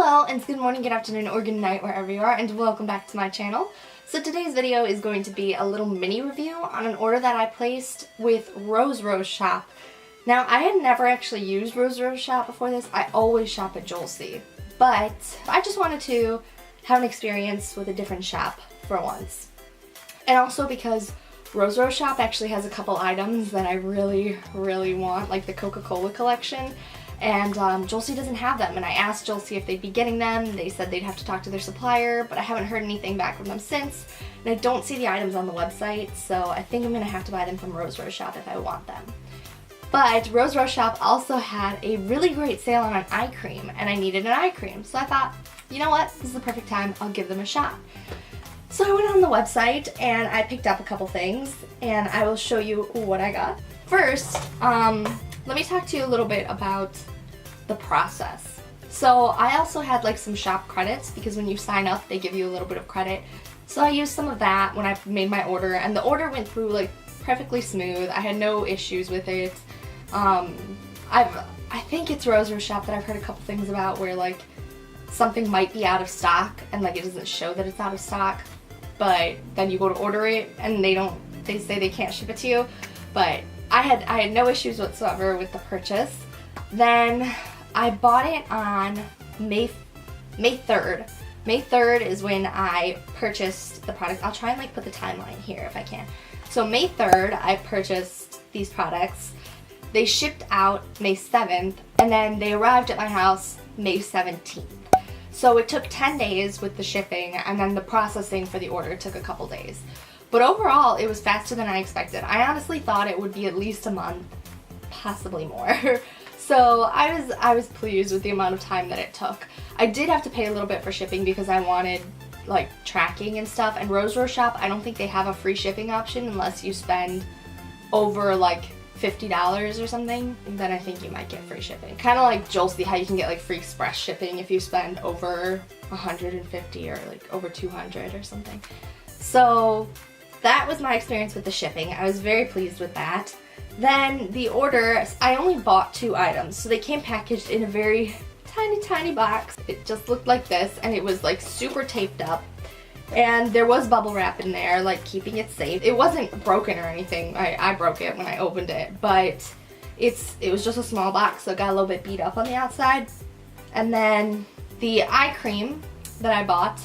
Hello, and good morning, good afternoon, or good night wherever you are, and welcome back to my channel. So today's video is going to be a little mini review on an order that I placed with RoseRose Shop. Now, I had never actually used RoseRose Shop before this. I always shop at Joel-C. But I just wanted to have an experience with a different shop for once. And also because RoseRose Shop actually has a couple items that I really want, like the Coca-Cola collection. And Joel-C doesn't have them, and I asked Joel-C if they'd be getting them. They said they'd have to talk to their supplier, but I haven't heard anything back from them since. And I don't see the items on the website, so I think I'm going to have to buy them from RoseRose Shop if I want them. But RoseRose Shop also had a really great sale on an eye cream, and I needed an eye cream. So I thought, you know what, this is the perfect time, I'll give them a shot. So I went on the website, and I picked up a couple things, and I will show you what I got. First, let me talk to you a little bit about the process. So I also had like some shop credits because when you sign up they give you a little bit of credit. So I used some of that when I made my order, and the order went through like perfectly smooth. I had no issues with it. I think it's RoseRose Shop that I've heard a couple things about where like something might be out of stock and like it doesn't show that it's out of stock, but then you go to order it and they say they can't ship it to you. But I had no issues whatsoever with the purchase. Then I bought it on May 3rd. May 3rd is when I purchased the product. I'll try and like put the timeline here if I can. So May 3rd I purchased these products. They shipped out May 7th and then they arrived at my house May 17th. So it took 10 days with the shipping, and then the processing for the order took a couple days. But overall it was faster than I expected. I honestly thought it would be at least a month, possibly more. So I was pleased with the amount of time that it took. I did have to pay a little bit for shipping because I wanted like tracking and stuff, and RoseRose Shop, I don't think they have a free shipping option unless you spend over like $50 or something. Then I think you might get free shipping. Kind of like Joel-C, how you can get like free express shipping if you spend over 150 or like over 200 or something. So that was my experience with the shipping. I was very pleased with that. Then the order, I only bought 2 items, so they came packaged in a very tiny box. It just looked like this, and it was like super taped up, and there was bubble wrap in there, like keeping it safe. It wasn't broken or anything. I broke it when I opened it, but it was just a small box, so it got a little bit beat up on the outside. And then the eye cream that I bought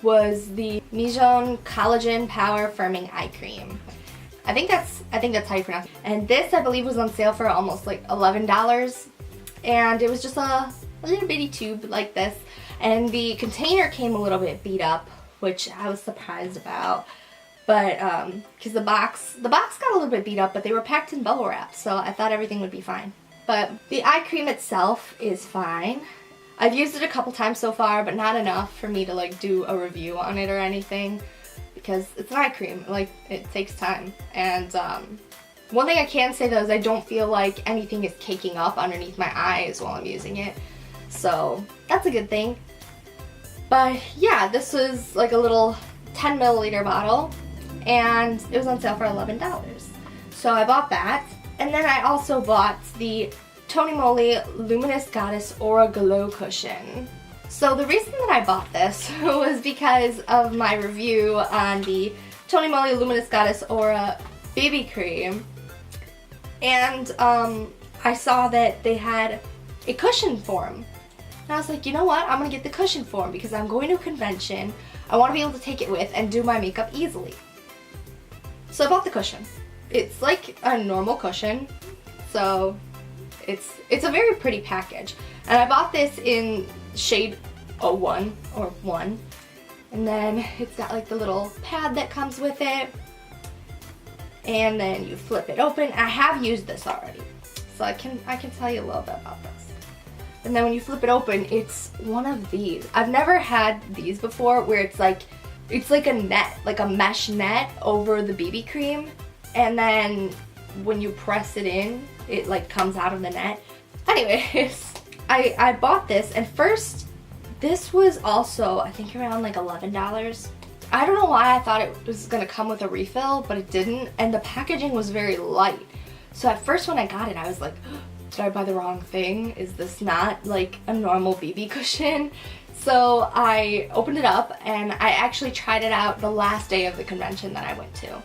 was the Mijohn Collagen Power Firming Eye Cream. I think that's how you pronounce it. And this, I believe, was on sale for almost like $11. And it was just a little bitty tube like this. And the container came a little bit beat up, which I was surprised about. But, because the box got a little bit beat up, but they were packed in bubble wrap, so I thought everything would be fine. But the eye cream itself is fine. I've used it a couple times so far, but not enough for me to like do a review on it or anything. Because it's an eye cream, like it takes time. And one thing I can say though is I don't feel like anything is caking up underneath my eyes while I'm using it. So that's a good thing. But yeah, this was like a little 10 milliliter bottle, and it was on sale for $11. So I bought that. And then I also bought the Tony Moly Luminous Goddess Aura Glow Cushion. So the reason that I bought this was because of my review on the Tony Moly Luminous Goddess Aura BB Cream. And I saw that they had a cushion form. And I was like, you know what? I'm going to get the cushion form because I'm going to a convention. I want to be able to take it with and do my makeup easily. So I bought the cushion. It's like a normal cushion. So it's a very pretty package. And I bought this in shade 01 or 1, and then it's got like the little pad that comes with it, and then you flip it open. I have used this already, so I can tell you a little bit about this. And then when you flip it open, it's one of these. I've never had these before, where it's like a net, like a mesh net over the BB cream, and then when you press it in, it like comes out of the net. Anyways, I bought this, and first, this was also, I think, around like $11. I don't know why I thought it was going to come with a refill, but it didn't, and the packaging was very light. So at first when I got it, I was like, did I buy the wrong thing? Is this not like a normal BB cushion? So I opened it up and I actually tried it out the last day of the convention that I went to.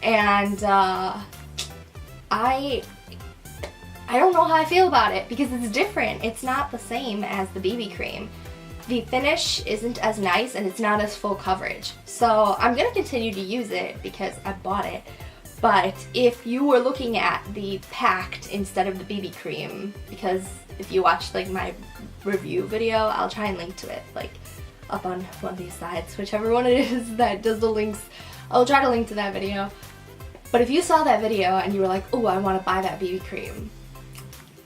And I don't know how I feel about it because it's different. It's not the same as the BB cream. The finish isn't as nice and it's not as full coverage. So I'm going to continue to use it because I bought it. But if you were looking at the packed instead of the BB cream, because if you watched like my review video, I'll try and link to it like up on one of these sides, whichever one it is that does the links. I'll try to link to that video. But if you saw that video and you were like, oh, I want to buy that BB cream,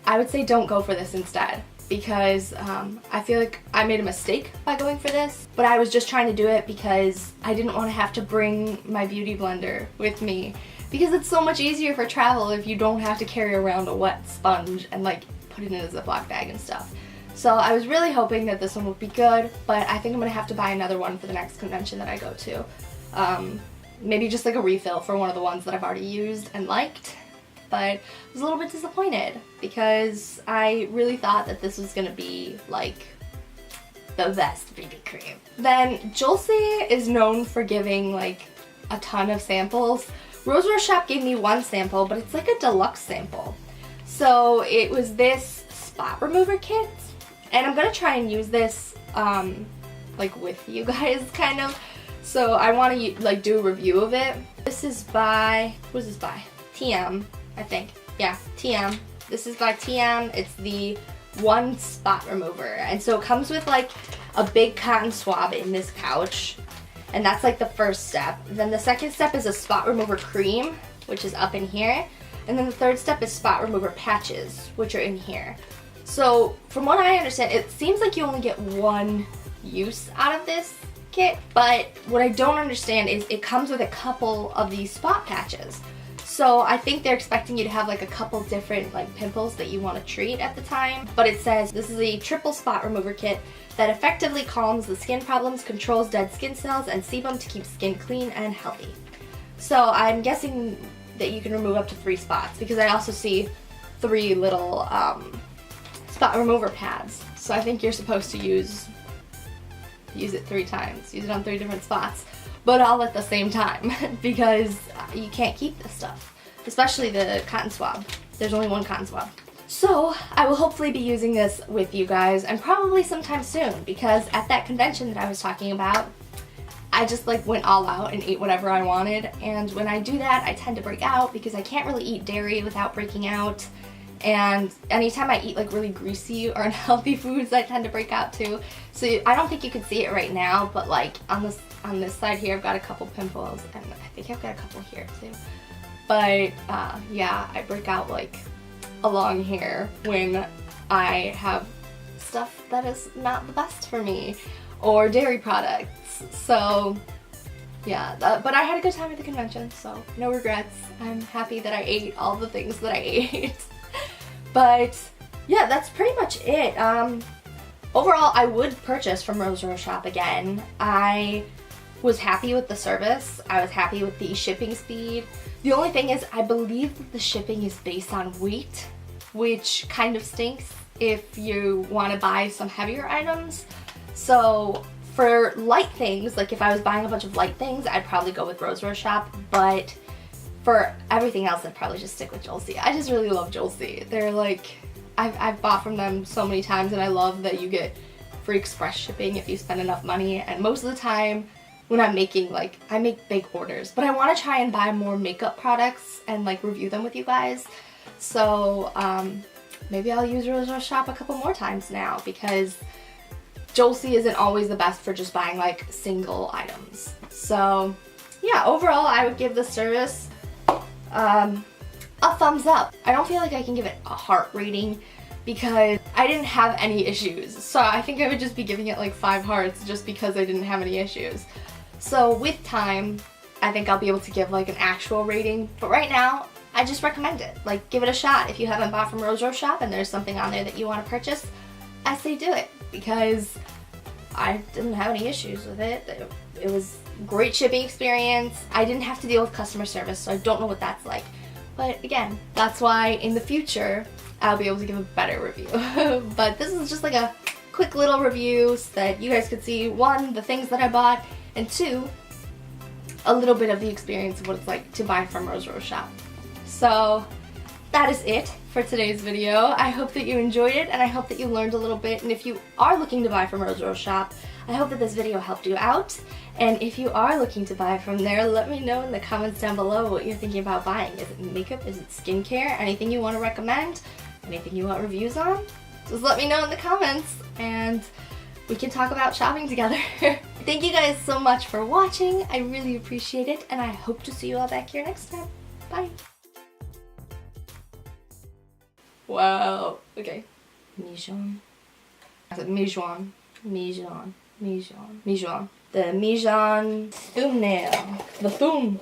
I would say don't go for this instead. Because I feel like I made a mistake by going for this, but I was just trying to do it because I didn't want to have to bring my beauty blender with me, because it's so much easier for travel if you don't have to carry around a wet sponge and like put it in a Ziploc bag and stuff. So I was really hoping that this one would be good, but I think I'm gonna have to buy another one for the next convention that I go to. Maybe just like a refill for one of the ones that I've already used and liked. But I was a little bit disappointed because I really thought that this was gonna be like the best BB cream. Then Julesy is known for giving like a ton of samples. RoseRose Shop gave me one sample, but it's like a deluxe sample. So it was this spot remover kit, and I'm gonna try and use this like with you guys kind of. So I want to like do a review of it. This is by, what is this by? TM. I think. Yeah, TM. This is by TM. It's the one spot remover. And so it comes with like a big cotton swab in this pouch. And that's like the first step. Then the second step is a spot remover cream, which is up in here. And then the third step is spot remover patches, which are in here. So from what I understand, it seems like you only get one use out of this kit. But what I don't understand is it comes with a couple of these spot patches. So I think they're expecting you to have like a couple different like pimples that you want to treat at the time. But it says this is a triple spot remover kit that effectively calms the skin problems, controls dead skin cells, and sebum to keep skin clean and healthy. So I'm guessing that you can remove up to 3 spots because I also see 3 little spot remover pads. So I think you're supposed to use it 3 times. Use it on 3 different spots. But all at the same time because you can't keep this stuff, especially the cotton swab. There's only one cotton swab. So I will hopefully be using this with you guys and probably sometime soon because at that convention that I was talking about, I just like went all out and ate whatever I wanted, and when I do that I tend to break out because I can't really eat dairy without breaking out. And anytime I eat like really greasy or unhealthy foods, I tend to break out too. So I don't think you can see it right now, but like on this side here, I've got a couple pimples, and I think I've got a couple here too. But yeah, I break out like along here when I have stuff that is not the best for me, or dairy products. So yeah, but I had a good time at the convention, so no regrets. I'm happy that I ate all the things that I ate. But yeah, that's pretty much it. Overall, I would purchase from RoseRose Shop again. I was happy with the service. I was happy with the shipping speed. The only thing is, I believe that the shipping is based on weight, which kind of stinks if you want to buy some heavier items. So for light things, like if I was buying a bunch of light things, I'd probably go with RoseRose Shop, but for everything else, I'd probably just stick with Julesy. I just really love Julesy. They're like, I've bought from them so many times, and I love that you get free express shipping if you spend enough money. And most of the time when I'm making, like, I make big orders, but I want to try and buy more makeup products and like review them with you guys. So maybe I'll use RoseRose Shop a couple more times now, because Julesy isn't always the best for just buying like single items. So yeah, overall I would give this service a thumbs up. I don't feel like I can give it a heart rating because I didn't have any issues. So I think I would just be giving it like 5 hearts just because I didn't have any issues. So with time, I think I'll be able to give like an actual rating. But right now, I just recommend it. Like, give it a shot. If you haven't bought from RoseRose Shop and there's something on there that you want to purchase, I say do it, because I didn't have any issues with it. It was a great shipping experience. I didn't have to deal with customer service, so I don't know what that's like. But again, that's why in the future, I'll be able to give a better review. But this is just like a quick little review so that you guys could see, one, the things that I bought, and two, a little bit of the experience of what it's like to buy from RoseRose Shop. So that is it for today's video. I hope that you enjoyed it, and I hope that you learned a little bit, and if you are looking to buy from RoseRose Shop, I hope that this video helped you out. And if you are looking to buy from there, let me know in the comments down below what you're thinking about buying. Is it makeup? Is it skincare? Anything you want to recommend? Anything you want reviews on? Just let me know in the comments, and we can talk about shopping together. Thank you guys so much for watching. I really appreciate it, and I hope to see you all back here next time. Bye. Wow. Okay. Mijon. I said Mijon. Mijon. Mijon. Mijon. The Mijon thumbnail. The thumb.